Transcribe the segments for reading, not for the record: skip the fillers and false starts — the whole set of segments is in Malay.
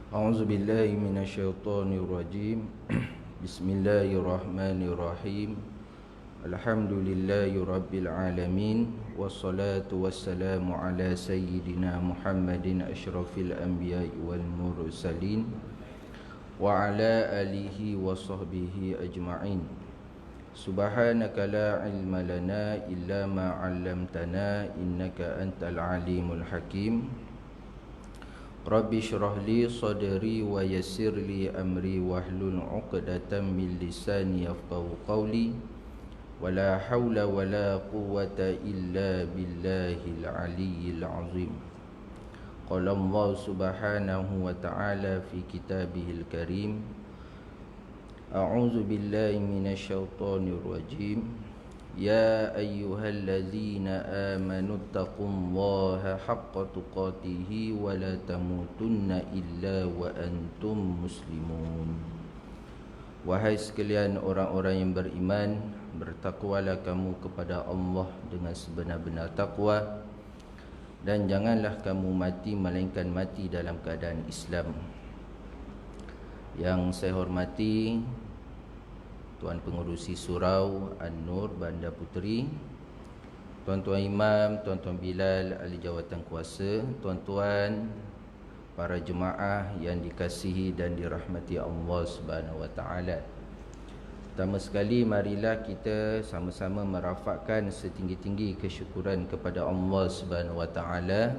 أعوذ بالله من الشيطان الرجيم بسم الله الرحمن الرحيم الحمد لله رب العالمين والصلاة والسلام على سيدنا محمد أشرف الأنبياء والمرسلين وعلى آله وصحبه أجمعين سبحانك لا علم لنا إلا ما علمتنا إنك أنت العليم الحكيم Rabbi syrah li sadri wa yassir li amri wahlul 'uqdatam min lisani yafqahu qawli wala haula wala quwwata illa billahil aliyyil azim. Qala Allah subhanahu wa ta'ala fi kitabihil karim A'udzu billahi minasy syaithanir rajim Ya ayyuhalladzina amanu taqullaha haqqa tuqatih wa la tamutunna illa wa antum muslimun. Wahai sekalian orang-orang yang beriman, bertakwalah kamu kepada Allah dengan sebenar-benar takwa, dan janganlah kamu mati melainkan mati dalam keadaan Islam. Yang saya hormati Tuan Pengerusi Surau An-Nur Bandar Puteri, Tuan-tuan Imam, Tuan-tuan Bilal Ahli Jawatan Kuasa, Tuan-tuan para jemaah yang dikasihi dan dirahmati Allah Subhanahu Wa Taala. Pertama sekali, marilah kita sama-sama merafakkan setinggi-tinggi kesyukuran kepada Allah Subhanahu Wa Taala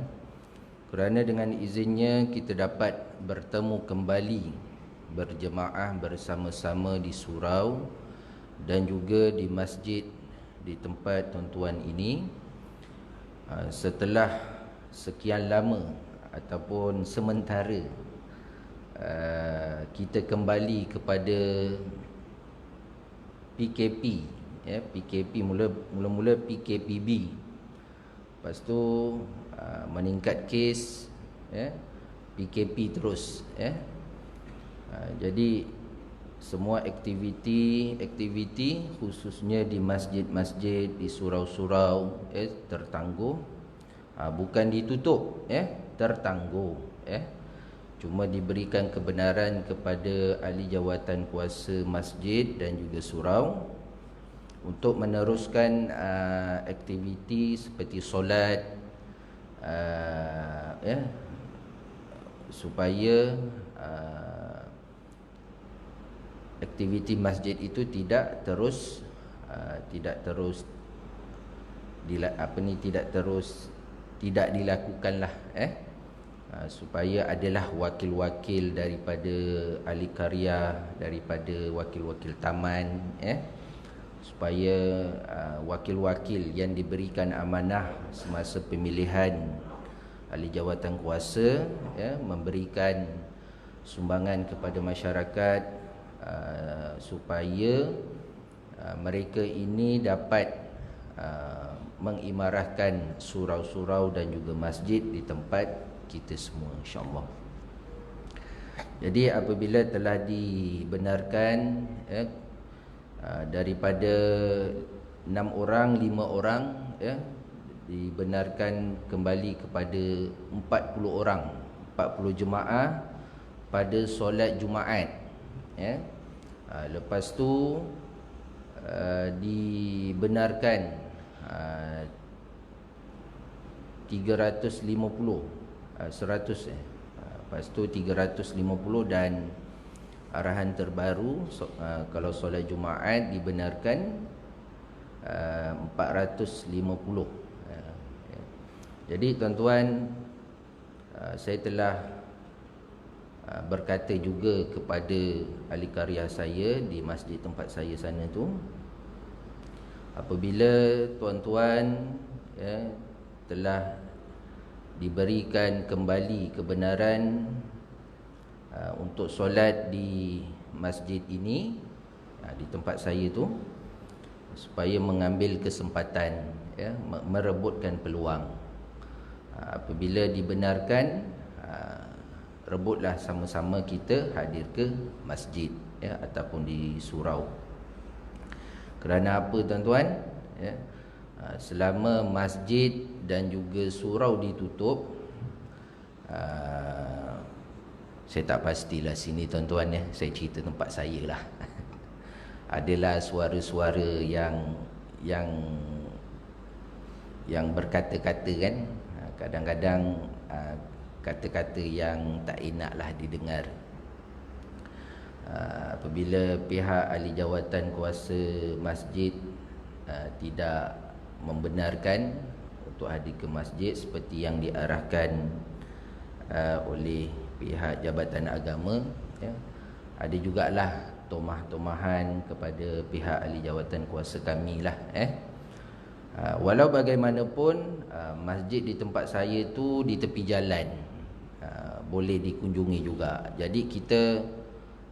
kerana dengan izinnya kita dapat bertemu kembali berjemaah bersama-sama di surau dan juga di masjid di tempat tuan-tuan ini setelah sekian lama ataupun sementara kita kembali kepada PKP, PKP mula-mula PKPB, lepas tu meningkat kes, PKP terus, jadi semua aktiviti khususnya di masjid-masjid, di surau-surau tertangguh, bukan ditutup, tertangguh, cuma diberikan kebenaran kepada ahli jawatan kuasa masjid dan juga surau untuk meneruskan aktiviti seperti solat, supaya aktiviti masjid itu tidak terus tidak dilakukanlah, supaya adalah wakil-wakil daripada ahli karya, daripada wakil-wakil taman, supaya wakil-wakil yang diberikan amanah semasa pemilihan ahli jawatan kuasa, memberikan sumbangan kepada masyarakat, supaya mereka ini dapat mengimarahkan surau-surau dan juga masjid di tempat kita semua, insya-Allah. Jadi apabila telah dibenarkan, daripada 6 orang, 5 orang, dibenarkan kembali kepada 40 orang, 40 jemaah pada solat Jumaat, lepas tu dibenarkan 100, lepas tu 350, dan arahan terbaru kalau solat Jumaat dibenarkan 450. Jadi tuan-tuan, saya telah berkata juga kepada ahli karya saya di masjid tempat saya sana tu, apabila tuan-tuan telah diberikan kembali kebenaran untuk solat di masjid ini, di tempat saya tu, supaya mengambil kesempatan, merebutkan peluang. Apabila dibenarkan, rebutlah sama-sama kita hadir ke masjid, ataupun di surau. Kerana apa tuan-tuan? Selama masjid dan juga surau ditutup, Saya tak pastilah sini tuan-tuan ya, saya cerita tempat saya lah. Adalah suara-suara yang berkata-kata kan, kadang-kadang kata-kata yang tak enak lah didengar. Apabila pihak ahli jawatan kuasa masjid tidak membenarkan untuk hadir ke masjid seperti yang diarahkan oleh pihak Jabatan Agama, ya, ada jugalah tomah-tomahan kepada pihak ahli jawatan kuasa kami lah. Walau bagaimanapun, masjid di tempat saya tu di tepi jalan, boleh dikunjungi juga. Jadi kita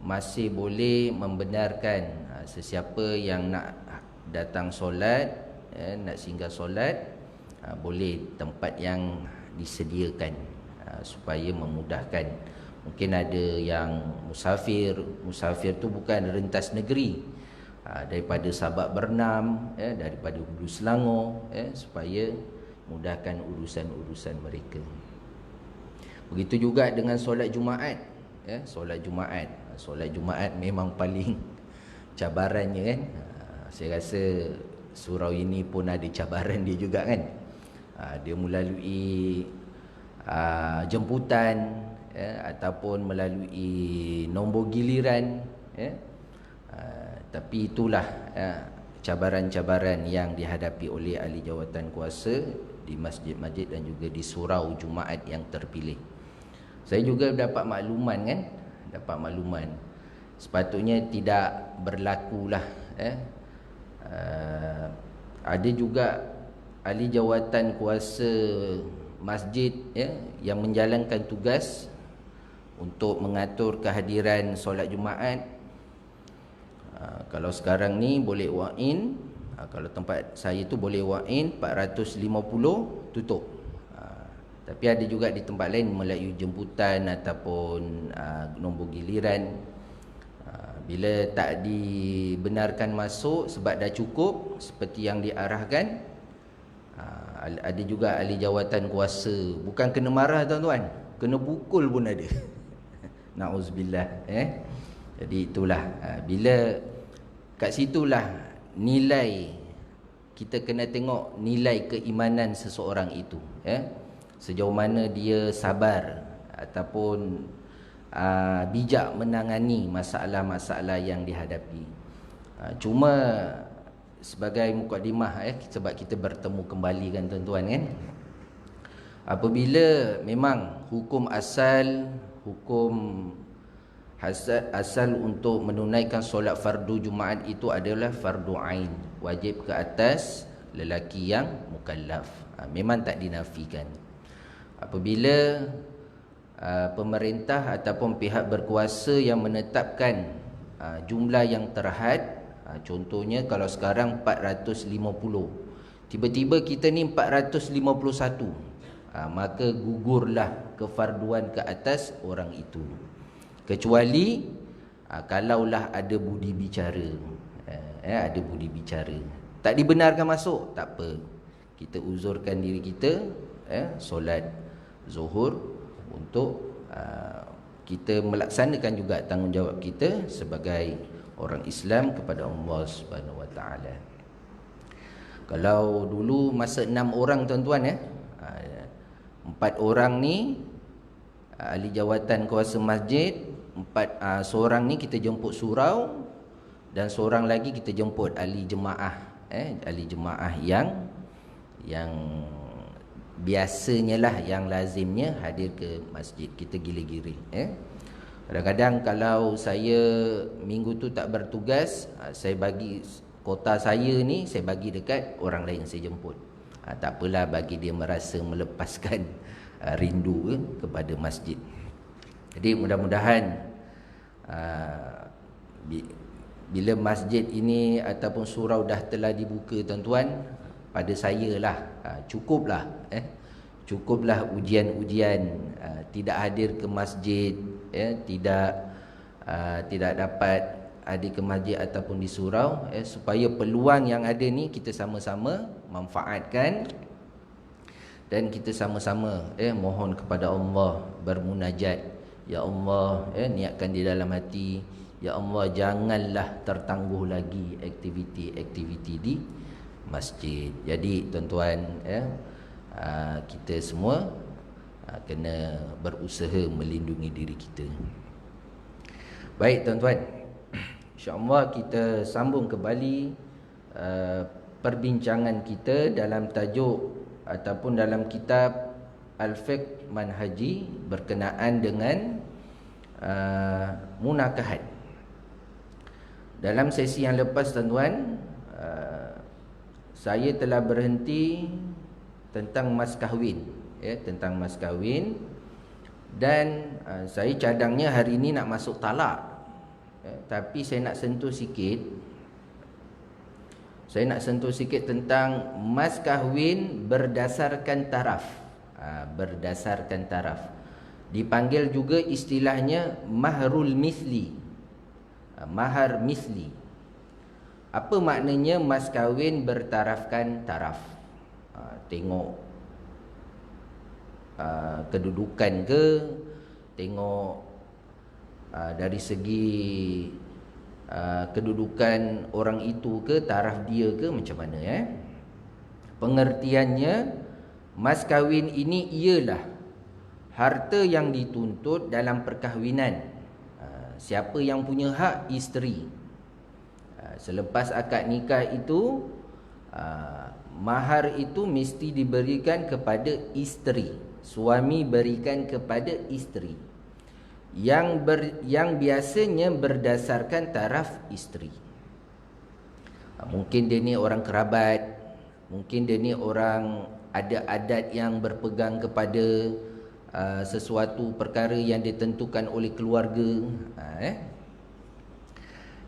masih boleh membenarkan sesiapa yang nak datang solat, nak singgah solat, boleh tempat yang disediakan supaya memudahkan. Mungkin ada yang musafir tu bukan rentas negeri, daripada Sabak Bernam, daripada Hulu Selangor, supaya mudahkan urusan-urusan mereka. Begitu juga dengan solat Jumaat. Solat Jumaat memang paling cabarannya kan. Saya rasa surau ini pun ada cabaran dia juga kan. Dia melalui jemputan, ataupun melalui nombor giliran, tapi itulah cabaran-cabaran yang dihadapi oleh ahli jawatan kuasa di masjid-masjid dan juga di surau Jumaat yang terpilih. Saya juga dapat makluman sepatutnya tidak berlakulah. Ada juga ahli jawatan kuasa masjid yang menjalankan tugas untuk mengatur kehadiran solat Jumaat. Kalau sekarang ni boleh walk-in, kalau tempat saya tu boleh walk-in 450 tutup. Tapi ada juga di tempat lain melalui jemputan ataupun nombor giliran. Bila tak dibenarkan masuk sebab dah cukup seperti yang diarahkan, ada juga ahli jawatan kuasa bukan kena marah tuan-tuan, kena pukul pun ada. Na'udzubillah. Jadi itulah, bila kat situlah nilai, kita kena tengok nilai keimanan seseorang itu, sejauh mana dia sabar ataupun bijak menangani masalah-masalah yang dihadapi. Cuma sebagai mukadimah, sebab kita bertemu kembali kan tuan-tuan kan, apabila memang hukum asal untuk menunaikan solat fardu Jumaat itu adalah fardu ain, wajib ke atas lelaki yang mukallaf, memang tak dinafikan. Apabila pemerintah ataupun pihak berkuasa yang menetapkan jumlah yang terhad, contohnya kalau sekarang 450, tiba-tiba kita ni 451, maka gugurlah kefarduan ke atas orang itu, kecuali kalaulah ada budi bicara. Ada budi bicara, tak dibenarkan masuk, tak apa, kita uzurkan diri kita, solat zuhur, untuk kita melaksanakan juga tanggungjawab kita sebagai orang Islam kepada Allah Subhanahu Wa Taala. Kalau dulu masa 6 orang tuan-tuan, 4 orang ni ahli jawatan kuasa masjid, 4 seorang ni kita jemput surau, dan seorang lagi kita jemput ahli jemaah, ahli jemaah yang biasanya lah, yang lazimnya hadir ke masjid. Kita gila-gila. Kadang-kadang kalau saya minggu tu tak bertugas, saya bagi kota saya ni, saya bagi dekat orang lain saya jemput. Tak apalah, bagi dia merasa melepaskan rindu kepada masjid. Jadi mudah-mudahan bila masjid ini ataupun surau dah telah dibuka tuan-tuan, pada saya lah cukuplah ujian-ujian tidak hadir ke masjid, tidak dapat hadir ke masjid ataupun di surau, supaya peluang yang ada ni kita sama-sama manfaatkan, dan kita sama-sama mohon kepada Allah, bermunajat, Ya Allah, niatkan di dalam hati, ya Allah, janganlah tertangguh lagi aktiviti-aktiviti di masjid. Jadi tuan-tuan, kita semua kena berusaha melindungi diri kita. Baik tuan-tuan, insya-Allah kita sambung kembali perbincangan kita dalam tajuk ataupun dalam kitab Al-Fiqh Manhaji berkenaan dengan munakahat. Dalam sesi yang lepas tuan-tuan, saya telah berhenti tentang mas kahwin, tentang mas kahwin, dan saya cadangnya hari ini nak masuk talak, tapi saya nak sentuh sikit. Saya nak sentuh sikit tentang mas kahwin berdasarkan taraf. Berdasarkan taraf. Dipanggil juga istilahnya mahrul misli. Mahar misli. Apa maknanya mas kahwin bertarafkan taraf? Tengok kedudukan ke, tengok dari segi kedudukan orang itu ke, taraf dia ke, macam mana Pengertiannya, mas kahwin ini ialah harta yang dituntut dalam perkahwinan. Siapa yang punya hak? Isteri. Selepas akad nikah itu, mahar itu mesti diberikan kepada isteri. Suami berikan kepada isteri. Yang biasanya berdasarkan taraf isteri. Mungkin dia ni orang kerabat, mungkin dia ni orang ada adat yang berpegang kepada sesuatu perkara yang ditentukan oleh keluarga.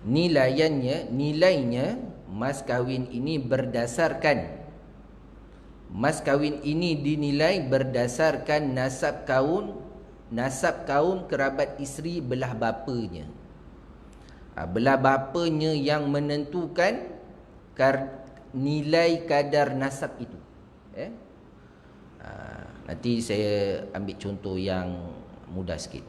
Nilainya mas kahwin ini berdasarkan, mas kahwin ini dinilai berdasarkan nasab kaum kerabat isteri belah bapanya. Belah bapanya yang menentukan nilai kadar nasab itu. Nanti saya ambil contoh yang mudah sikit.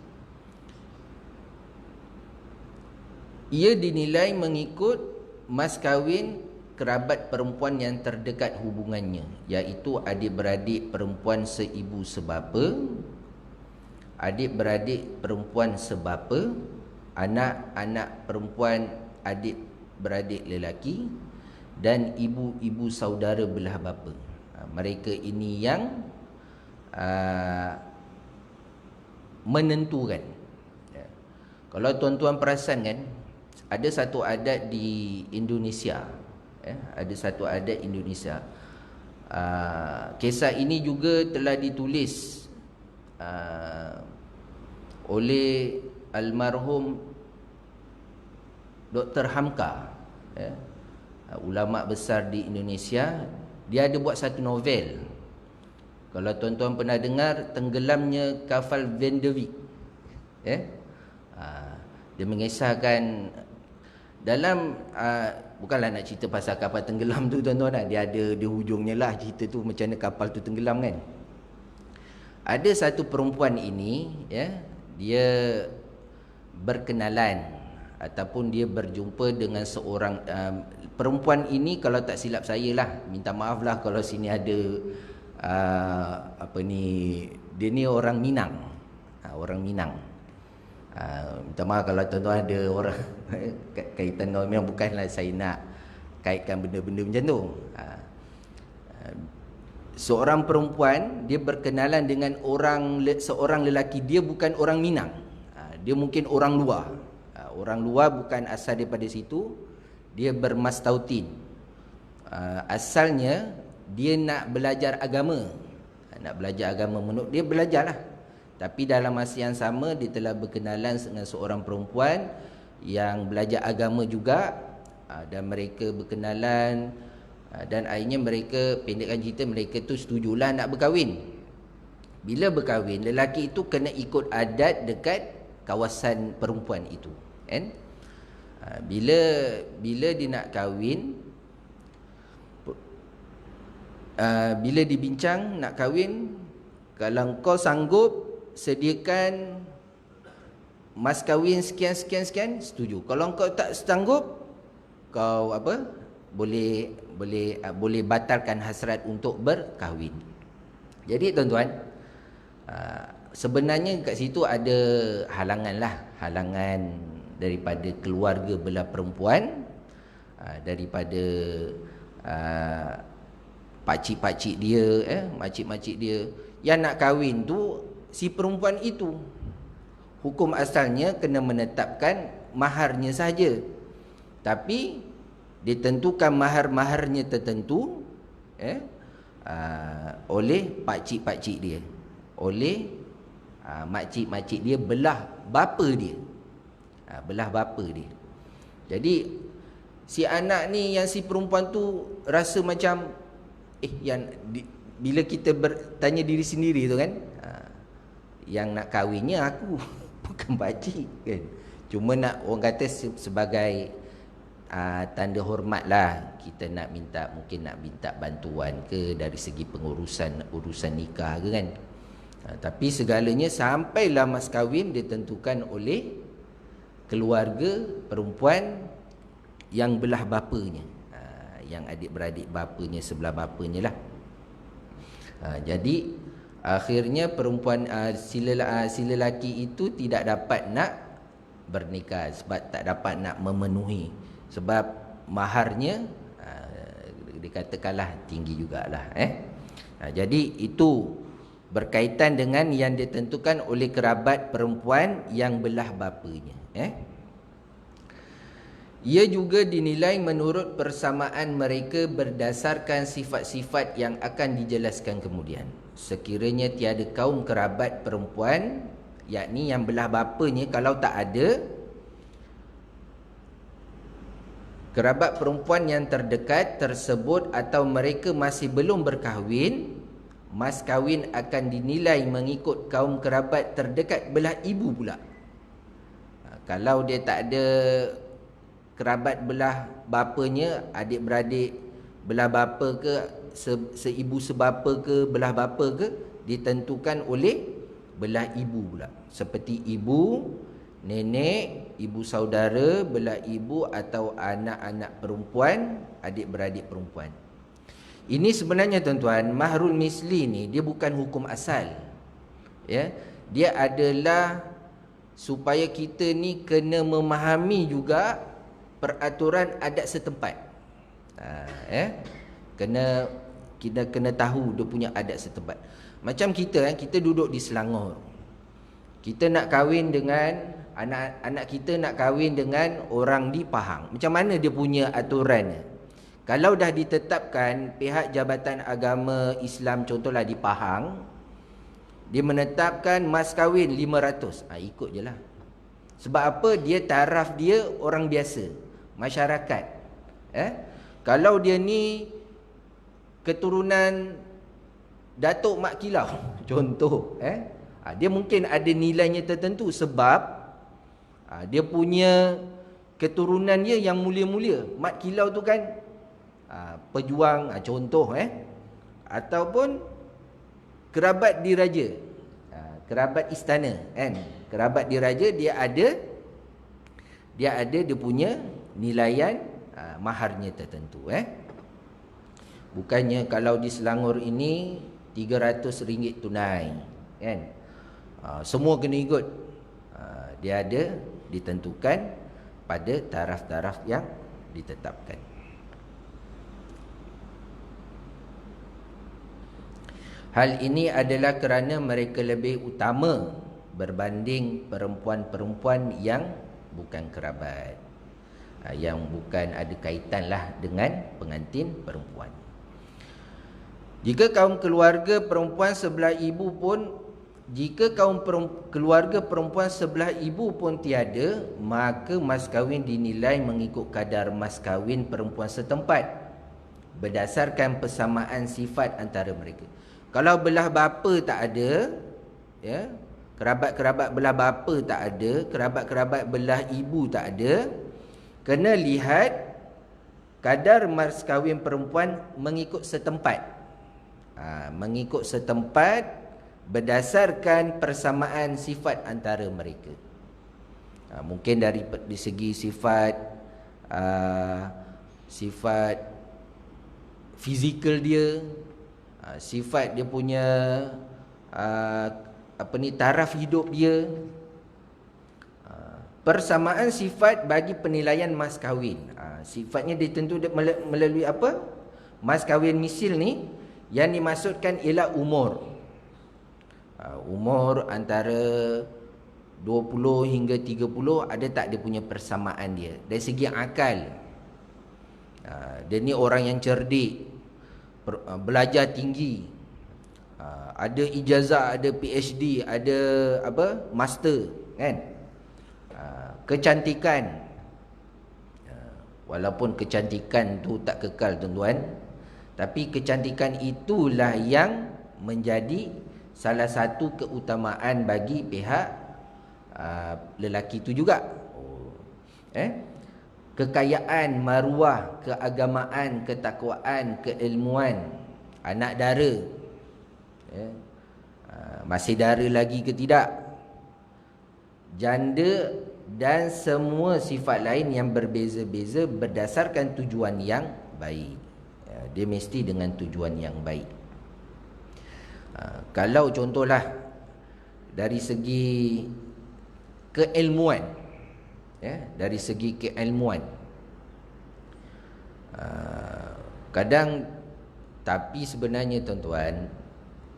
Ia dinilai mengikut mas kahwin kerabat perempuan yang terdekat hubungannya, iaitu adik-beradik perempuan seibu sebapa, adik-beradik perempuan sebapa, anak-anak perempuan adik-beradik lelaki, dan ibu-ibu saudara belah bapa. Mereka ini yang menentukan. Kalau tuan-tuan perasan kan, ada satu adat di Indonesia, ada satu adat Indonesia. Kisah ini juga telah ditulis oleh almarhum Dr. Hamka, ulama besar di Indonesia. Dia ada buat satu novel. Kalau tuan-tuan pernah dengar Tenggelamnya Kapal Van der Wijk, dia mengisahkan dalam bukanlah nak cerita pasal kapal tenggelam tu tuan-tuan, dia ada di hujungnya lah cerita tu macam mana kapal tu tenggelam kan. Ada satu perempuan ini, dia berkenalan ataupun dia berjumpa dengan seorang perempuan ini, kalau tak silap saya lah, minta maaf lah kalau sini ada dia ni orang Minang. Orang Minang. Minta maaf kalau tuan-tuan ada orang kaitan dengan Minang, bukanlah saya nak kaitkan benda-benda macam tu. Seorang perempuan, dia berkenalan dengan seorang lelaki, dia bukan orang Minang. Dia mungkin orang luar. Orang luar, bukan asal daripada situ. Dia bermastautin. Asalnya dia nak belajar agama. Nak belajar agama, menurut dia belajarlah. Tapi dalam masa yang sama, dia telah berkenalan dengan seorang perempuan yang belajar agama juga, dan mereka berkenalan, dan akhirnya mereka, pendekkan cerita, mereka tu setujulah nak berkahwin. Bila berkahwin, lelaki itu kena ikut adat dekat kawasan perempuan itu, kan? Bila dia nak kahwin, bila dibincang nak kahwin, kalau kau sanggup sediakan mas kahwin sekian sekian sekian, setuju. Kalau kau tak sanggup, kau apa? Boleh batalkan hasrat untuk berkahwin. Jadi tuan-tuan, sebenarnya kat situ ada halangan lah, halangan daripada keluarga belah perempuan, daripada pakcik-pakcik dia, makcik-makcik dia yang nak kahwin tu si perempuan itu. Hukum asalnya kena menetapkan maharnya saja, tapi ditentukan mahar-maharnya tertentu oleh pakcik-pakcik dia, oleh makcik-makcik dia belah bapa dia, belah bapa dia. Jadi si anak ni, yang si perempuan tu rasa macam bila kita bertanya diri sendiri tu kan, yang nak kahwinnya aku bukan pakcik kan, cuma nak orang kata sebagai tanda hormat lah, kita mungkin nak minta bantuan ke dari segi urusan nikah ke kan. Tapi segalanya sampailah mas kahwin ditentukan oleh keluarga perempuan yang belah bapanya, yang adik-beradik bapanya, sebelah bapanya lah. Jadi akhirnya perempuan si lelaki itu tidak dapat nak bernikah sebab tak dapat nak memenuhi, sebab maharnya dikatakanlah tinggi jugalah. Jadi itu berkaitan dengan yang ditentukan oleh kerabat perempuan yang belah bapanya. Ia juga dinilai menurut persamaan mereka berdasarkan sifat-sifat yang akan dijelaskan kemudian. Sekiranya tiada kaum kerabat perempuan, yakni yang belah bapanya, kalau tak ada kerabat perempuan yang terdekat tersebut atau mereka masih belum berkahwin, mas kahwin akan dinilai mengikut kaum kerabat terdekat belah ibu pula. Kalau dia tak ada kerabat belah bapanya, adik-beradik belah bapa ke, seibu sebapa ke, belah bapa ke, ditentukan oleh belah ibu pula. Seperti ibu, nenek, ibu saudara, belah ibu atau anak-anak perempuan, adik-beradik perempuan. Ini sebenarnya tuan-tuan, mahrul misli ni dia bukan hukum asal. Dia adalah supaya kita ni kena memahami juga peraturan adat setempat. Kita kena tahu dia punya adat setempat. Macam kita duduk di Selangor. Kita nak kahwin dengan anak kita nak kahwin dengan orang di Pahang. Macam mana dia punya aturannya? Kalau dah ditetapkan pihak Jabatan Agama Islam contohlah di Pahang, dia menetapkan mas kahwin 500. Ikut je lah. Sebab apa? Dia taraf dia orang biasa, masyarakat. Kalau dia ni keturunan Datuk Mak Kilau contoh, dia mungkin ada nilainya tertentu sebab dia punya keturunan dia yang mulia-mulia. Mat Kilau tu kan pejuang contoh, ataupun kerabat diraja, kerabat istana kan, kerabat diraja dia ada dia punya nilaian maharnya tertentu. Bukannya kalau di Selangor ini RM300 tunai kan, semua kena ikut. Dia ada ditentukan pada taraf-taraf yang ditetapkan. Hal ini adalah kerana mereka lebih utama berbanding perempuan-perempuan yang bukan kerabat, yang bukan ada kaitanlah dengan pengantin perempuan. Jika kaum keluarga perempuan sebelah ibu pun keluarga perempuan sebelah ibu pun tiada, maka mas kahwin dinilai mengikut kadar mas kahwin perempuan setempat berdasarkan persamaan sifat antara mereka. Kalau belah bapa tak ada, kerabat-kerabat belah bapa tak ada, kerabat-kerabat belah ibu tak ada, kena lihat kadar mas kahwin perempuan mengikut setempat. Mengikut setempat berdasarkan persamaan sifat antara mereka. Mungkin dari segi sifat sifat fizikal dia, sifat dia punya taraf hidup dia. Persamaan sifat bagi penilaian mas kahwin. Sifatnya ditentu melalui apa? Mas kahwin misil ni yang dimaksudkan ialah umur. Umur antara 20 hingga 30, ada tak dia punya persamaan dia dari segi akal. Dia ni orang yang cerdik, belajar tinggi, ada ijazah, ada PhD, ada apa, master, kan? Kecantikan, walaupun kecantikan tu tak kekal tuan-tuan, tapi kecantikan itulah yang menjadi salah satu keutamaan bagi pihak lelaki tu juga. Kekayaan, maruah, keagamaan, ketakwaan, keilmuan, anak dara, masih dara lagi ke tidak, janda, dan semua sifat lain yang berbeza-beza berdasarkan tujuan yang baik. Dia mesti dengan tujuan yang baik. Kalau contohlah dari segi keilmuan, dari segi keilmuan, kadang, tapi sebenarnya tuan-tuan,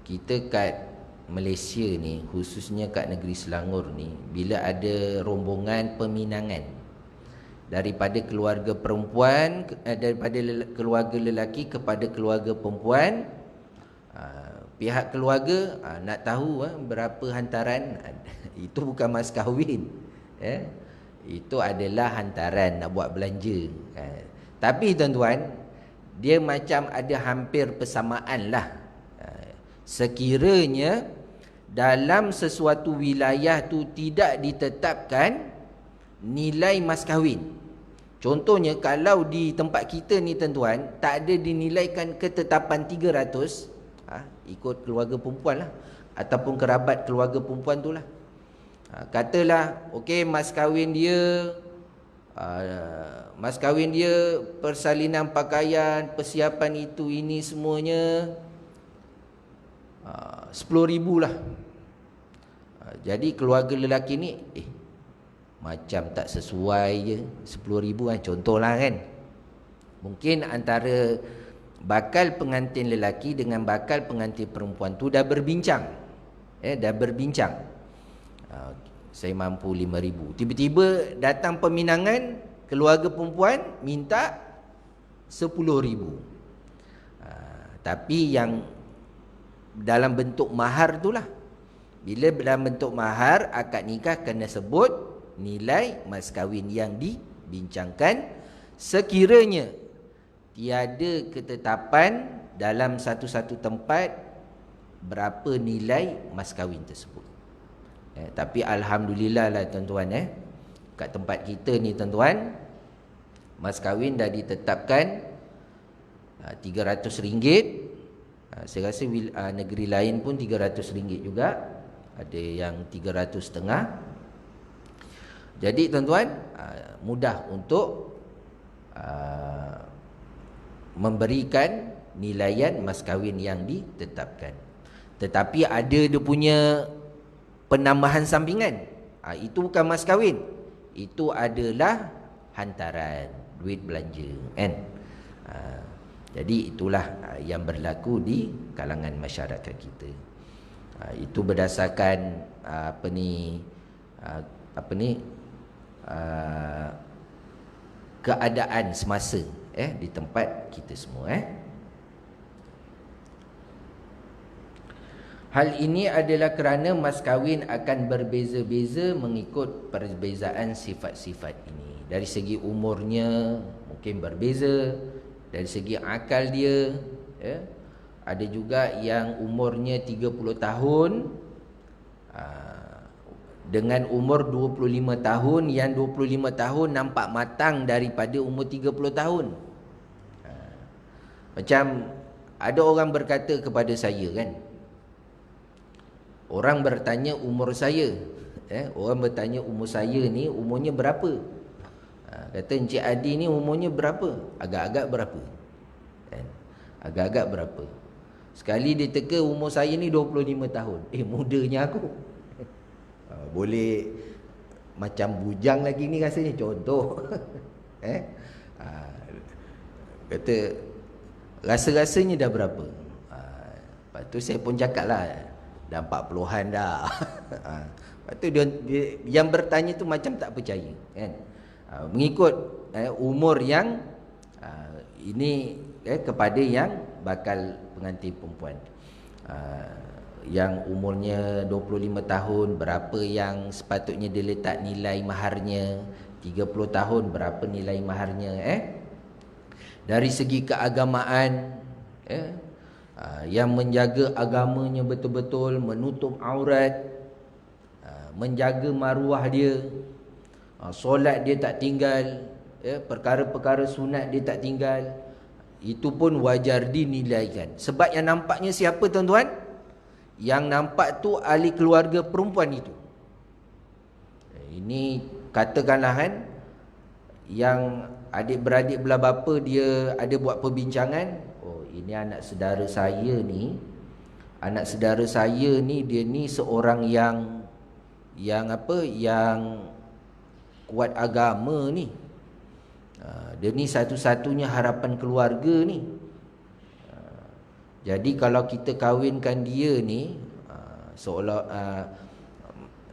kita kat Malaysia ni, khususnya kat negeri Selangor ni, bila ada rombongan peminangan daripada keluarga perempuan, daripada keluarga lelaki kepada keluarga perempuan, pihak keluarga nak tahu berapa hantaran, itu bukan mas kahwin, itu adalah hantaran nak buat belanja. Tapi tuan-tuan, dia macam ada hampir persamaan lah. Sekiranya dalam sesuatu wilayah tu tidak ditetapkan nilai mas kahwin. Contohnya kalau di tempat kita ni tuan-tuan, tak ada dinilaikan ketetapan 300, ikut keluarga perempuan lah, ataupun kerabat keluarga perempuan tu lah. Katalah okey, mas kahwin dia persalinan pakaian, persiapan itu ini semuanya 10,000 lah. Jadi keluarga lelaki ni macam tak sesuai je, 10,000 kan, contohlah kan. Mungkin antara bakal pengantin lelaki dengan bakal pengantin perempuan tu dah berbincang, saya mampu 5,000. Tiba-tiba datang peminangan, keluarga perempuan minta 10,000. Tapi yang dalam bentuk mahar itulah. Bila dalam bentuk mahar, akad nikah kena sebut nilai mas kahwin yang dibincangkan. Sekiranya tiada ketetapan dalam satu-satu tempat berapa nilai mas kahwin tersebut. Tapi alhamdulillah lah tuan-tuan, kat tempat kita ni tuan-tuan, mas kahwin dah ditetapkan RM300. Saya rasa negeri lain pun RM300 juga, ada yang RM300.5. Jadi tuan-tuan, mudah untuk memberikan nilaian mas kahwin yang ditetapkan. Tetapi ada dia punya penambahan sampingan. Itu bukan mas kahwin, itu adalah hantaran, duit belanja, kan? Jadi itulah yang berlaku di kalangan masyarakat kita. Itu berdasarkan keadaan semasa di tempat kita semua. Hal ini adalah kerana mas kahwin akan berbeza-beza mengikut perbezaan sifat-sifat ini. Dari segi umurnya mungkin berbeza, dari segi akal dia, ada juga yang umurnya 30 tahun dengan umur 25 tahun, yang 25 tahun nampak matang daripada umur 30 tahun. Macam ada orang berkata kepada saya kan, orang bertanya umur saya, Orang bertanya umur saya ni umurnya berapa? Kata Encik Adi ni umurnya berapa? Agak-agak berapa? Agak-agak berapa? Sekali dia teka umur saya ni 25 tahun. Mudanya aku. Boleh macam bujang lagi ni rasanya, contoh. Kata rasa-rasanya dah berapa? Lepas tu saya pun cakap lah, dah 40-an dah. Lepas tu dia, yang bertanya tu macam tak percaya, kan? Mengikut umur yang ini kepada yang bakal pengantin perempuan. Yang umurnya 25 tahun, berapa yang sepatutnya dia letak nilai maharnya? 30 tahun, berapa nilai maharnya? Dari segi keagamaan, yang menjaga agamanya betul-betul, menutup aurat, menjaga maruah dia, solat dia tak tinggal, perkara-perkara sunat dia tak tinggal, itu pun wajar dinilaikan. Sebab yang nampaknya siapa, tuan-tuan? Yang nampak tu ahli keluarga perempuan itu. Ini katakanlah kan, yang adik-beradik belah bapa dia ada buat perbincangan, oh ini anak saudara saya ni, anak saudara saya ni dia ni seorang yang kuat agama ni. Dia ni satu-satunya harapan keluarga ni. Jadi kalau kita kahwinkan dia ni, seolah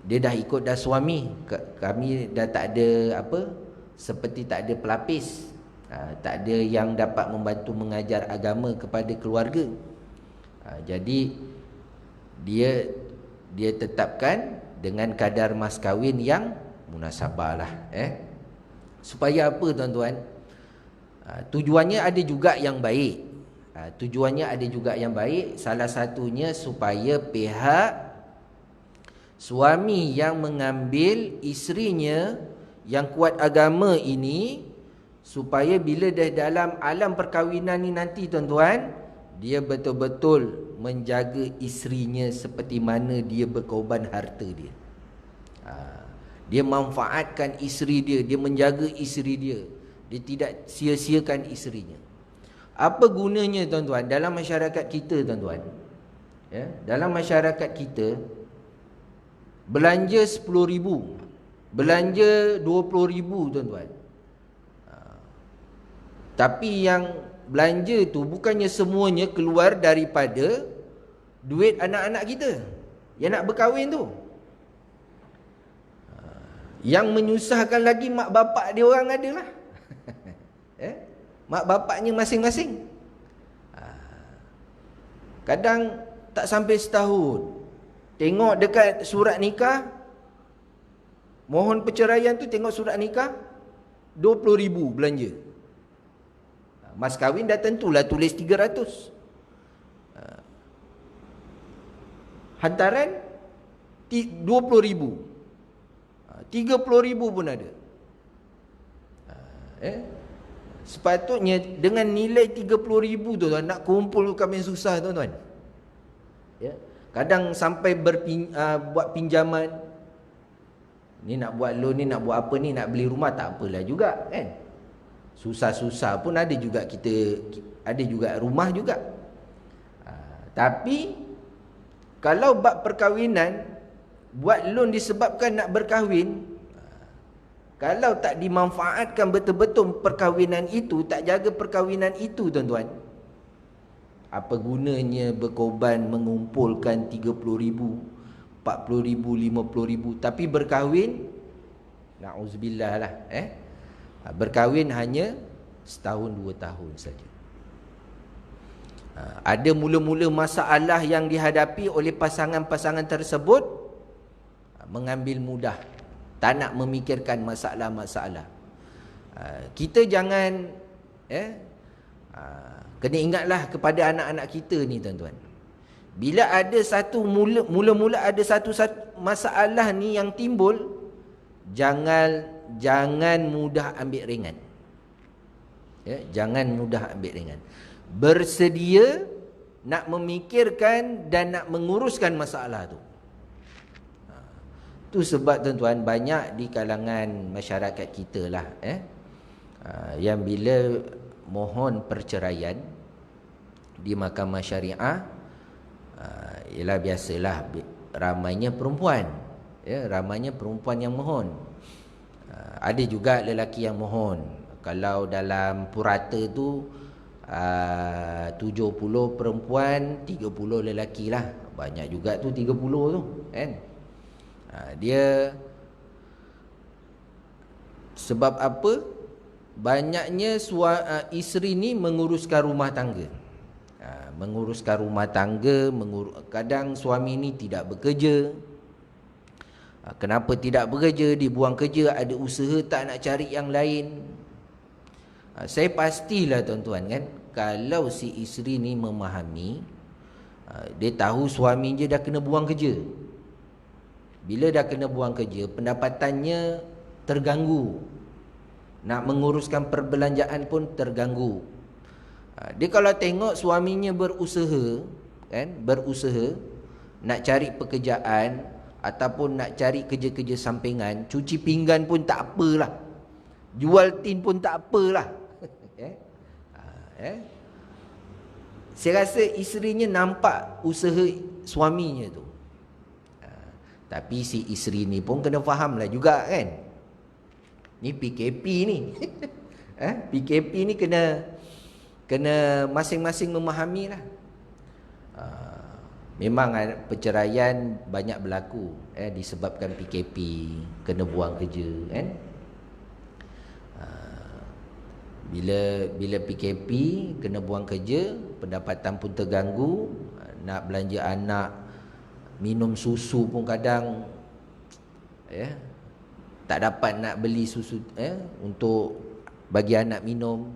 dia dah ikut dah suami, kami dah tak ada seperti tak ada pelapis, tak ada yang dapat membantu mengajar agama kepada keluarga. Jadi dia tetapkan dengan kadar mas kahwin yang munasabah lah. Supaya apa, tuan-tuan? Tujuannya ada juga yang baik. Tujuannya ada juga yang baik. Salah satunya supaya pihak suami yang mengambil isterinya yang kuat agama ini, supaya bila dah dalam alam perkahwinan ni nanti, tuan-tuan, dia betul-betul menjaga isterinya seperti mana dia berkorban harta dia. Dia manfaatkan isteri dia, dia menjaga isteri dia, dia tidak sia-siakan isterinya. Apa gunanya, tuan-tuan, dalam masyarakat kita, tuan-tuan? Dalam masyarakat kita, belanja 10,000, belanja 20,000, tuan-tuan. Tapi yang belanja tu bukannya semuanya keluar daripada duit anak-anak kita yang nak berkahwin tu. Yang menyusahkan lagi mak bapak dia orang adalah mak bapaknya masing-masing. Kadang tak sampai setahun, tengok dekat surat nikah, mohon perceraian tu, tengok surat nikah 20,000 belanja. Mas kahwin dah tentulah tulis 300. Hantaran 20,000, 30,000 pun ada. Sepatutnya dengan nilai 30,000 tu, tuan, nak kumpul kami susah, tuan-tuan. Kadang sampai buat pinjaman. Ni nak buat loan, ni nak buat apa ni, nak beli rumah, tak apalah juga, kan? Susah-susah pun ada juga, kita ada juga rumah juga. Tapi kalau bab perkahwinan, buat loan disebabkan nak berkahwin, kalau tak dimanfaatkan betul-betul perkahwinan itu, tak jaga perkahwinan itu, tuan-tuan, apa gunanya berkorban mengumpulkan 30,000, 40,000, 50,000, tapi berkahwin, na'udzubillah lah, berkahwin hanya setahun 2 tahun saja. Ada mula-mula masalah yang dihadapi oleh pasangan-pasangan tersebut, mengambil mudah, tak nak memikirkan masalah-masalah. Kita jangan kena ingatlah kepada anak-anak kita ni, tuan-tuan. Bila ada satu mula-mula ada satu masalah ni yang timbul, jangan mudah ambil ringan. Jangan mudah ambil ringan. Bersedia nak memikirkan dan nak menguruskan masalah tu. Tu sebab tuan-tuan, banyak di kalangan masyarakat kita lah yang bila mohon perceraian di mahkamah syariah, ialah biasalah ramainya perempuan, ramainya perempuan yang mohon. Ada juga lelaki yang mohon. Kalau dalam purata tu 70 perempuan, 30 lelaki lah. Banyak juga tu 30 tu kan. Dia sebab apa? Banyaknya isteri ni menguruskan rumah tangga. Menguruskan rumah tangga, kadang suami ni tidak bekerja. Kenapa tidak bekerja? Dibuang kerja, ada usaha, tak nak cari yang lain. Saya pastilah tuan-tuan kan, kalau si isteri ni memahami, dia tahu suami dia dah kena buang kerja. Bila dah kena buang kerja, pendapatannya terganggu. Nak menguruskan perbelanjaan pun terganggu. Dia kalau tengok suaminya berusaha, kan, berusaha nak cari pekerjaan ataupun nak cari kerja-kerja sampingan, cuci pinggan pun tak apalah, jual tin pun tak apalah. Saya rasa isterinya nampak usaha suaminya tu. Tapi si isteri ni pun kena faham lah juga kan. Ni PKP ni. PKP ni kena masing-masing memahami lah. Memang perceraian banyak berlaku disebabkan PKP, kena buang kerja kan. Bila PKP kena buang kerja, pendapatan pun terganggu, nak belanja anak, minum susu pun kadang tak dapat nak beli susu untuk bagi anak minum.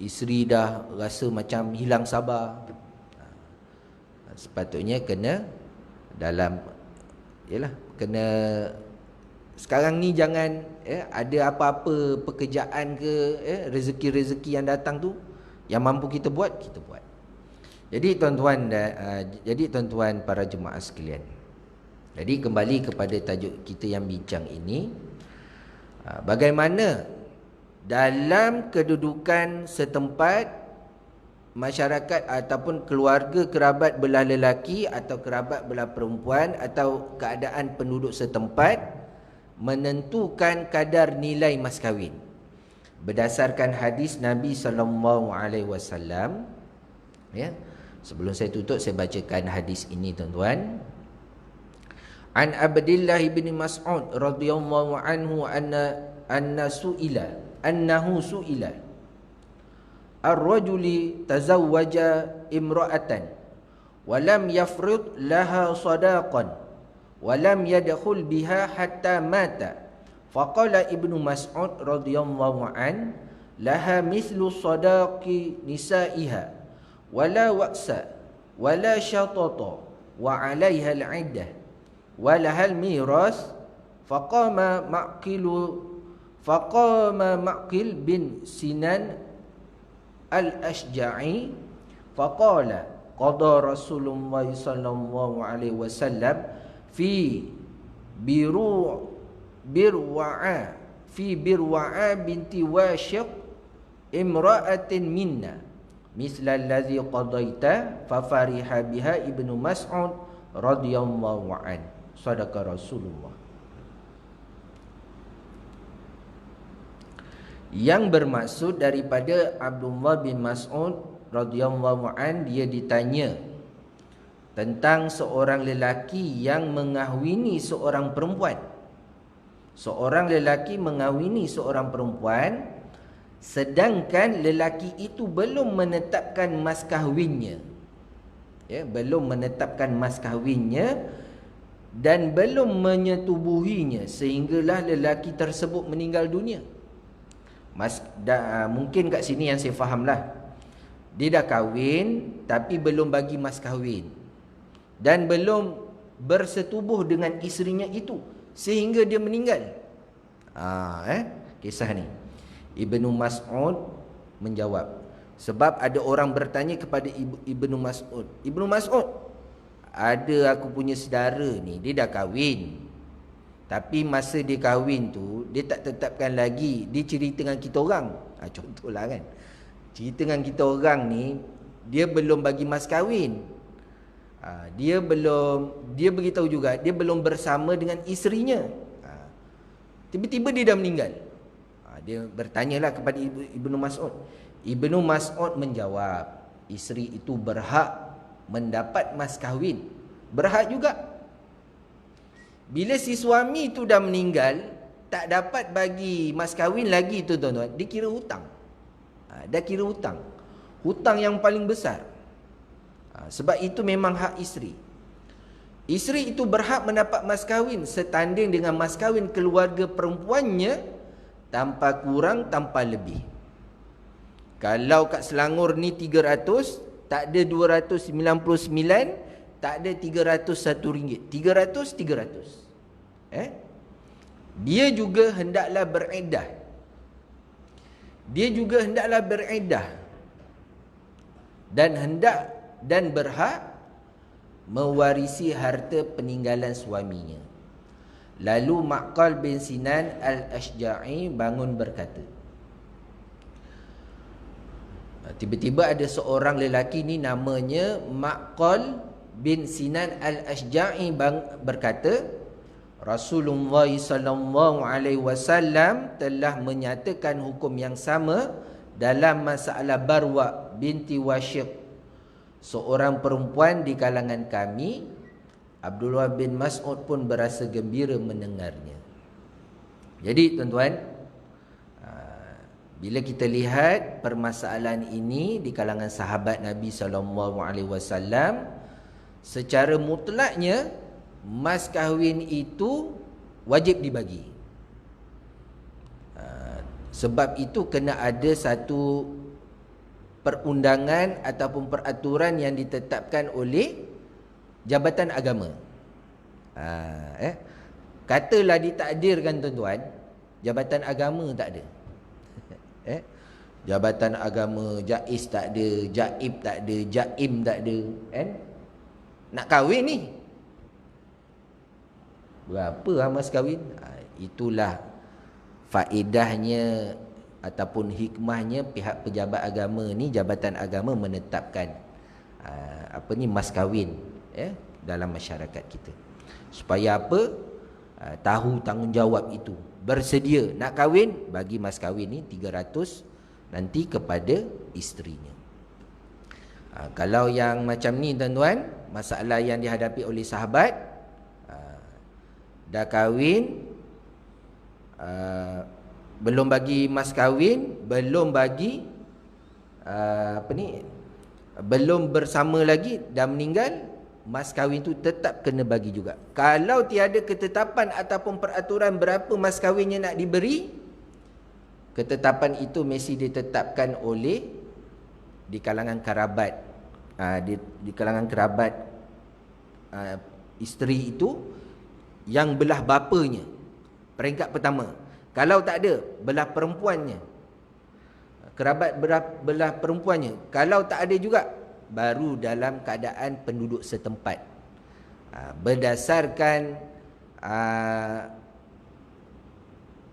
Isteri dah rasa macam hilang sabar. Sepatutnya kena kena sekarang ni jangan ada apa-apa pekerjaan ke rezeki-rezeki yang datang tu yang mampu kita buat, kita buat. Jadi tuan-tuan para jemaah sekalian, jadi kembali kepada tajuk kita yang bincang ini, bagaimana dalam kedudukan setempat masyarakat ataupun keluarga kerabat belah lelaki atau kerabat belah perempuan atau keadaan penduduk setempat menentukan kadar nilai mas kahwin berdasarkan hadis Nabi SAW. Sebelum saya tutup, saya bacakan hadis ini tuan-tuan. An Abdillah bin Mas'ud radhiyallahu anhu annahu su'ila ar-rajuli tazawwaja imra'atan wa lam yafrid laha sadaqan wa lam yadkhul biha hatta mata. Faqala Ibnu Mas'ud radhiyallahu an laha mithlu sadaqi nisaiha wala waqsa wala syatata wa 'alayha al-'iddah wa lahal miras. Faqama Ma'qil bin Sinan al-Ashja'i faqala qada Rasulullah sallallahu alaihi wasallam fi birwa'a binti Washiq imra'atin minna misla allazi qadaita fa fariha biha Ibnu Mas'ud radhiyallahu an. Sadaqa Rasulullah. Yang bermaksud daripada Abdullah bin Mas'ud radhiyallahu an, dia ditanya tentang seorang lelaki yang mengahwini seorang perempuan. Seorang lelaki mengahwini seorang perempuan sedangkan lelaki itu belum menetapkan mas kahwinnya. Belum menetapkan mas kahwinnya dan belum menyetubuhinya sehinggalah lelaki tersebut meninggal dunia. Mungkin kat sini yang saya fahamlah, dia dah kahwin tapi belum bagi mas kahwin dan belum bersetubuh dengan isterinya itu sehingga dia meninggal. Kisah ni Ibnu Mas'ud menjawab, sebab ada orang bertanya kepada Ibnu Mas'ud, Ibnu Mas'ud, ada aku punya saudara ni, dia dah kahwin. Tapi masa dia kahwin tu, dia tak tetapkan lagi, dia cerita dengan kita orang. Contohlah kan, cerita dengan kita orang ni, dia belum bagi mas kahwin. Dia beritahu juga, dia belum bersama dengan isterinya. Tiba-tiba dia dah meninggal. Dia bertanyalah kepada Ibnu Mas'ud. Ibnu Mas'ud menjawab, isteri itu berhak mendapat mas kahwin. Berhak juga. Bila si suami tu dah meninggal, tak dapat bagi mas kahwin lagi tu tuan-tuan, dia kira hutang. Dah kira hutang. Hutang yang paling besar. Sebab itu memang hak isteri. Isteri itu berhak mendapat mas kahwin setanding dengan mas kahwin keluarga perempuannya, tanpa kurang, tanpa lebih. Kalau kat Selangor ni 300, tak ada 299, tak ada 301 ringgit. 300. Dia juga hendaklah beredah. Dia juga hendaklah beredah. Dan berhak mewarisi harta peninggalan suaminya. Lalu Maqal bin Sinan al-Ashja'i bangun berkata, tiba-tiba ada seorang lelaki ni namanya Maqal bin Sinan al-Ashja'i berkata, Rasulullah sallallahu alaihi wasallam telah menyatakan hukum yang sama dalam masalah Barwa binti Washiq, seorang perempuan di kalangan kami. Abdullah bin Mas'ud pun berasa gembira mendengarnya. Jadi tuan-tuan, bila kita lihat permasalahan ini di kalangan sahabat Nabi SAW, secara mutlaknya mas kahwin itu wajib dibagi. Sebab itu kena ada satu perundangan ataupun peraturan yang ditetapkan oleh Jabatan Agama. Katalah ditakdirkan tuan-tuan, Jabatan Agama tak ada. Jabatan Agama, Jais tak ada, Jaib tak ada, Jaim tak ada, nak kahwin ni berapa mas kahwin? Itulah faedahnya ataupun hikmahnya pihak pejabat agama ni, Jabatan Agama menetapkan mas kahwin dalam masyarakat kita. Supaya apa? Tahu tanggungjawab itu. Bersedia nak kahwin, bagi mas kahwin ni 300 nanti kepada isterinya. Kalau yang macam ni tuan-tuan, masalah yang dihadapi oleh sahabat, dah kahwin, belum bagi mas kahwin, belum bagi belum bersama lagi, dah meninggal, mas kahwin tu tetap kena bagi juga. Kalau tiada ketetapan ataupun peraturan berapa mas kahwinnya nak diberi, ketetapan itu mesti ditetapkan oleh di kalangan kerabat, di kalangan kerabat isteri itu yang belah bapanya, peringkat pertama. Kalau tak ada, belah perempuannya, kerabat belah perempuannya. Kalau tak ada juga, baru dalam keadaan penduduk setempat. Berdasarkan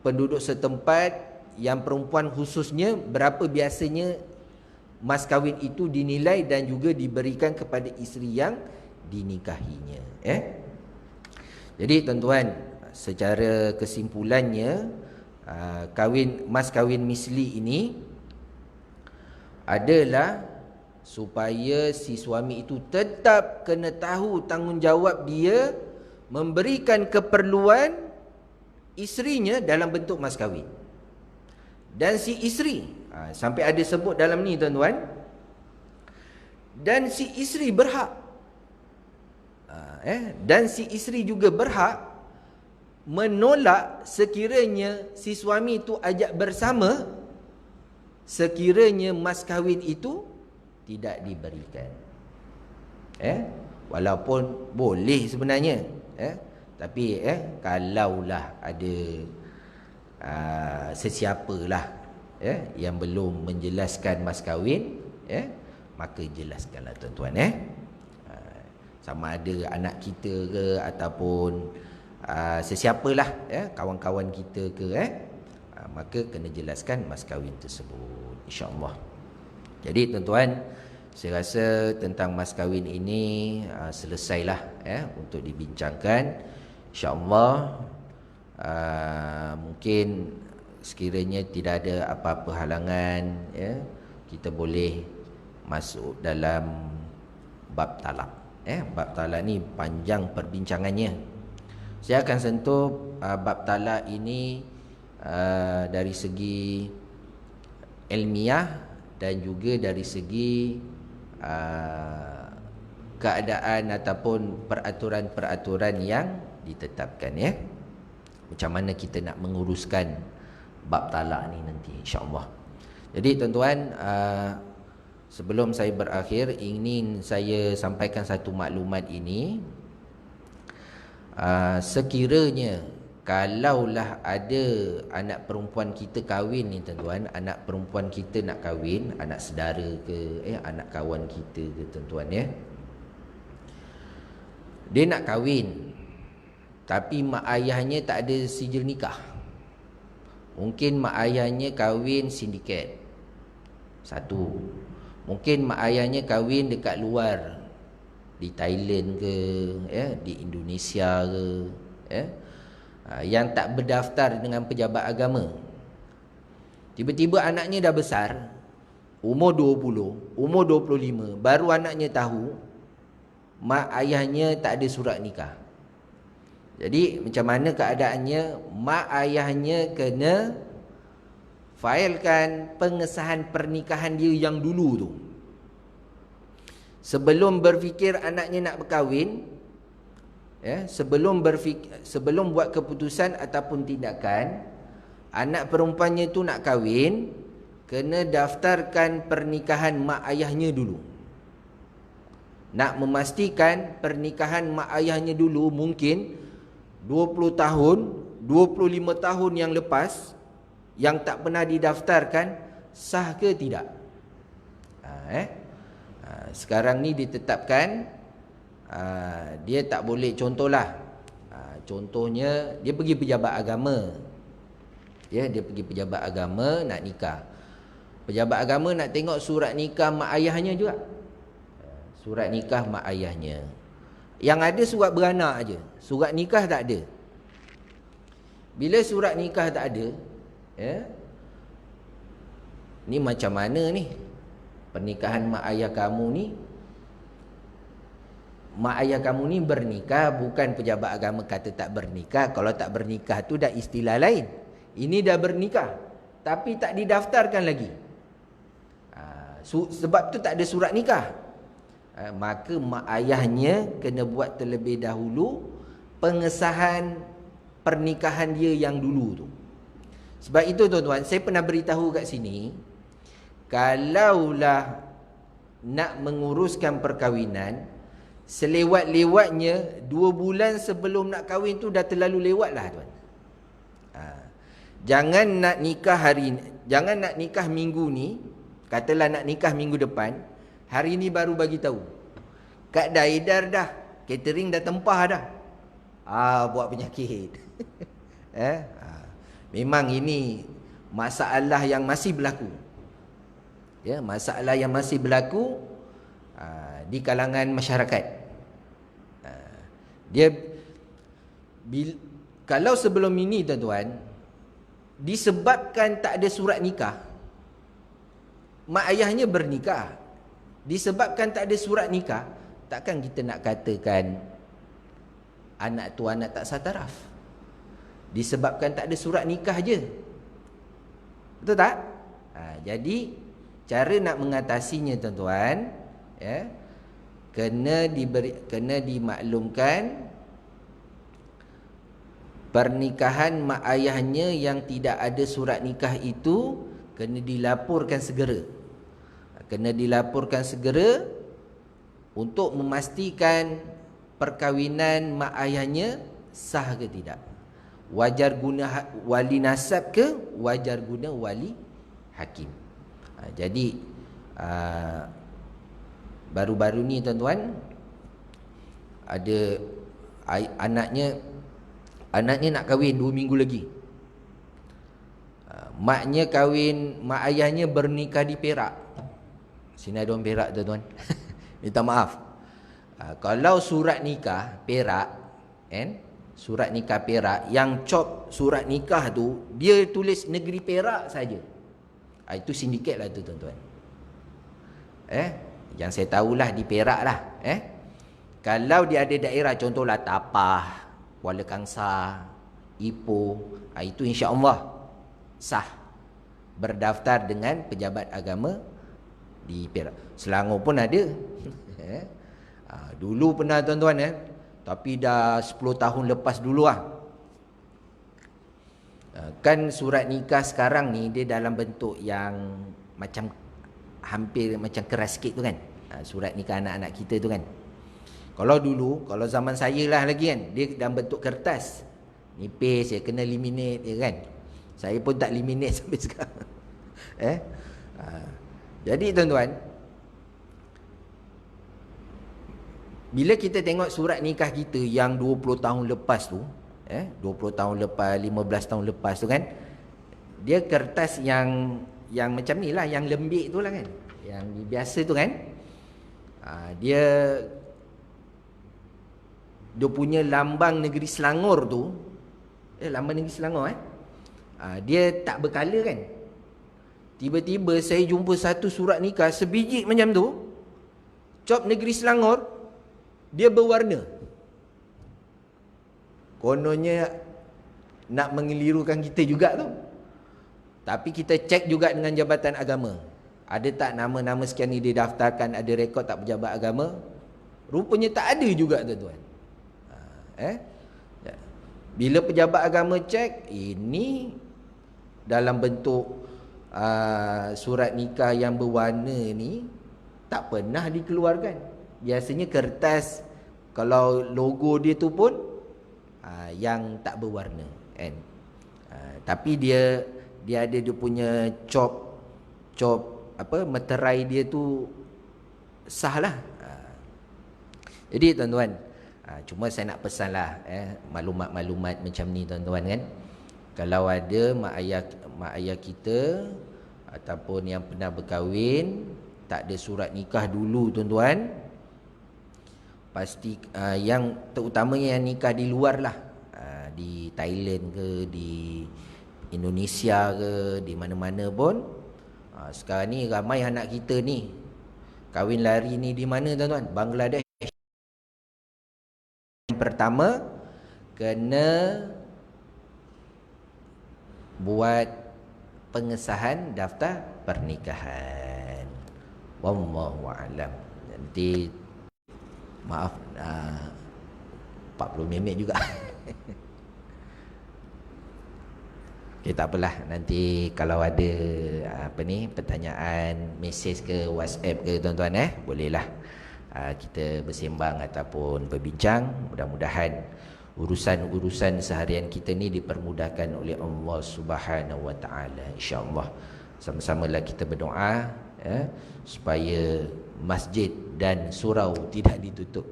penduduk setempat yang perempuan khususnya, berapa biasanya mas kahwin itu dinilai dan juga diberikan kepada isteri yang dinikahinya. Jadi tuan-tuan, secara kesimpulannya, mas kahwin misli ini adalah supaya si suami itu tetap kena tahu tanggungjawab dia memberikan keperluan isterinya dalam bentuk mas kahwin. Dan si isteri, sampai ada sebut dalam ni tuan-tuan, dan si isteri berhak, dan si isteri juga berhak menolak sekiranya si suami itu ajak bersama, sekiranya mas kahwin itu tidak diberikan. Walaupun boleh sebenarnya, tapi kalaulah ada sesiapalah yang belum menjelaskan mas kahwin, maka jelaskanlah tuan-tuan. sama ada anak kita ke ataupun sesiapalah, kawan-kawan kita ke, maka kena jelaskan mas kahwin tersebut, insya-Allah. Jadi tuan-tuan, saya rasa tentang mas kahwin ini selesailah untuk dibincangkan, insya-Allah. Mungkin sekiranya tidak ada apa-apa halangan, kita boleh masuk dalam bab talak. Bab talak ni panjang perbincangannya. Saya akan sentuh bab talak ini dari segi ilmiah dan juga dari segi keadaan ataupun peraturan-peraturan yang ditetapkan, macam mana kita nak menguruskan bab talak ni nanti, insya-Allah. Jadi tuan-tuan, sebelum saya berakhir, ingin saya sampaikan satu maklumat ini. Sekiranya kalaulah ada anak perempuan kita kahwin ni tuan-tuan, anak perempuan kita nak kahwin, anak saudara ke, anak kawan kita ke tuan-tuan, dia nak kahwin tapi mak ayahnya tak ada sijil nikah. Mungkin mak ayahnya kahwin sindiket, satu. Mungkin mak ayahnya kahwin dekat luar, di Thailand ke, di Indonesia ke, yang tak berdaftar dengan pejabat agama. Tiba-tiba anaknya dah besar, umur 20, umur 25, baru anaknya tahu mak ayahnya tak ada surat nikah. Jadi macam mana keadaannya? Mak ayahnya kena failkan pengesahan pernikahan dia yang dulu tu. Sebelum berfikir anaknya nak berkahwin, sebelum buat keputusan ataupun tindakan, anak perempuannya tu nak kahwin, kena daftarkan pernikahan mak ayahnya dulu. Nak memastikan pernikahan mak ayahnya dulu, mungkin 20 tahun, 25 tahun yang lepas, yang tak pernah didaftarkan, sah ke tidak? Sekarang ni ditetapkan, dia tak boleh, contohlah, contohnya dia pergi pejabat agama, dia pergi pejabat agama nak nikah. Pejabat agama nak tengok surat nikah mak ayahnya juga, surat nikah mak ayahnya. Yang ada surat beranak aja, surat nikah tak ada. Bila surat nikah tak ada, ni macam mana ni pernikahan mak ayah kamu ni? Mak ayah kamu ni bernikah, bukan pejabat agama kata tak bernikah. Kalau tak bernikah tu dah istilah lain. Ini dah bernikah tapi tak didaftarkan lagi. Sebab tu tak ada surat nikah. Maka mak ayahnya kena buat terlebih dahulu pengesahan pernikahan dia yang dulu tu. Sebab itu tuan-tuan, saya pernah beritahu kat sini, kalaulah nak menguruskan perkahwinan, selewat-lewatnya 2 bulan sebelum nak kahwin tu dah terlalu lewat lah tuan. Jangan nak nikah hari ni, jangan nak nikah minggu ni, katalah nak nikah minggu depan, hari ni baru bagi tahu. Kad dah edar dah, catering dah tempah dah. Buat penyakit. Memang ini masalah yang masih berlaku. Masalah yang masih berlaku di kalangan masyarakat. Kalau sebelum ini tuan-tuan, disebabkan tak ada surat nikah, mak ayahnya bernikah, disebabkan tak ada surat nikah, takkan kita nak katakan anak tu anak tak sah taraf. Disebabkan tak ada surat nikah je. Betul tak? Jadi cara nak mengatasinya tuan-tuan, kena dimaklumkan pernikahan mak ayahnya yang tidak ada surat nikah itu kena dilaporkan segera. Kena dilaporkan segera untuk memastikan perkahwinan mak ayahnya sah ke tidak. Wajar guna wali nasab ke wajar guna wali hakim. Jadi baru-baru ni tuan-tuan, ada anaknya nak kahwin 2 minggu lagi. Mak ayahnya bernikah di Perak. Sini ada orang Perak tuan-tuan. Minta maaf. Kalau surat nikah Perak, kan? Surat nikah Perak, yang cop surat nikah tu dia tulis negeri Perak saja. Itu sindiket lah tu tuan-tuan. Yang saya tahulah di Perak lah. Kalau dia ada daerah contohlah Tapah, Kuala Kangsar, Ipoh, itu insya-Allah sah berdaftar dengan pejabat agama di Perak. Selangor pun ada. Dulu pernah tuan-tuan, tapi dah 10 tahun lepas dulu lah. Kan surat nikah sekarang ni dia dalam bentuk yang macam hampir macam keras sikit tu kan. Surat nikah anak-anak kita tu kan. Kalau dulu, kalau zaman saya lah lagi kan, dia dalam bentuk kertas. Nipis, kena laminate kan. Saya pun tak laminate sampai sekarang. Jadi tuan-tuan, bila kita tengok surat nikah kita yang 20 tahun lepas tu, 20 tahun lepas, 15 tahun lepas tu kan, dia kertas yang macam ni lah, yang lembik tu lah kan, yang biasa tu kan. Dia punya lambang negeri Selangor tu, lambang negeri Selangor dia tak berkala kan. Tiba-tiba saya jumpa satu surat nikah sebiji macam tu, cop negeri Selangor, dia berwarna. Kononnya nak mengelirukan kita juga tu. Tapi kita cek juga dengan Jabatan Agama, ada tak nama-nama sekian ni didaftarkan, ada rekod tak pejabat agama. Rupanya tak ada juga tuan-tuan. Bila pejabat agama cek, ini dalam bentuk surat nikah yang berwarna ni tak pernah dikeluarkan. Biasanya kertas, kalau logo dia tu pun yang tak berwarna kan. Tapi dia ada dia punya cop meterai dia tu sah lah. Jadi tuan-tuan, cuma saya nak pesanlah maklumat-maklumat macam ni tuan-tuan kan. Kalau ada mak ayah kita ataupun yang pernah berkahwin tak ada surat nikah dulu tuan-tuan, pasti yang terutamanya yang nikah di luar lah, di Thailand ke, di Indonesia ke, di mana-mana pun. Sekarang ni ramai anak kita ni kahwin lari ni di mana tuan-tuan? Bangladesh. Yang pertama, kena buat pengesahan daftar pernikahan. Wallahu a'lam. Nanti maaf 40 minit juga. Okay, tak apalah, nanti kalau ada pertanyaan, mesej ke WhatsApp ke tuan-tuan, bolehlah kita bersembang ataupun berbincang. Mudah-mudahan urusan-urusan seharian kita ni dipermudahkan oleh Allah Subhanahu wa taala, insya-Allah. Sama-samalah kita berdoa supaya masjid dan surau tidak ditutup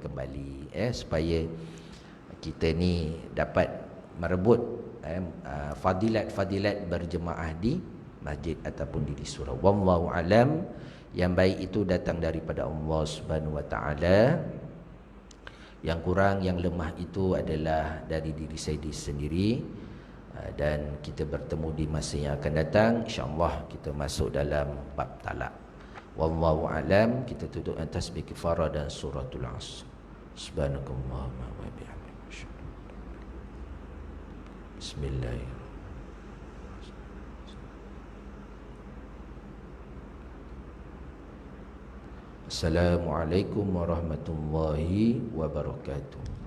kembali, supaya kita ni dapat merebut fadilat-fadilat berjemaah di masjid ataupun di surau. Wallahu alam. Yang baik itu datang daripada Allah Subhanahu wa taala. Yang kurang, yang lemah itu adalah dari diri saya sendiri. Dan kita bertemu di masa yang akan datang, insya-Allah kita masuk dalam bab talak. Wallahu alam. Kita tutup atas tasbih dan suratul Asr. Subhanakallahumma wa bihamdika. Bismillahirrahmanirrahim. Assalamualaikum warahmatullahi wabarakatuh.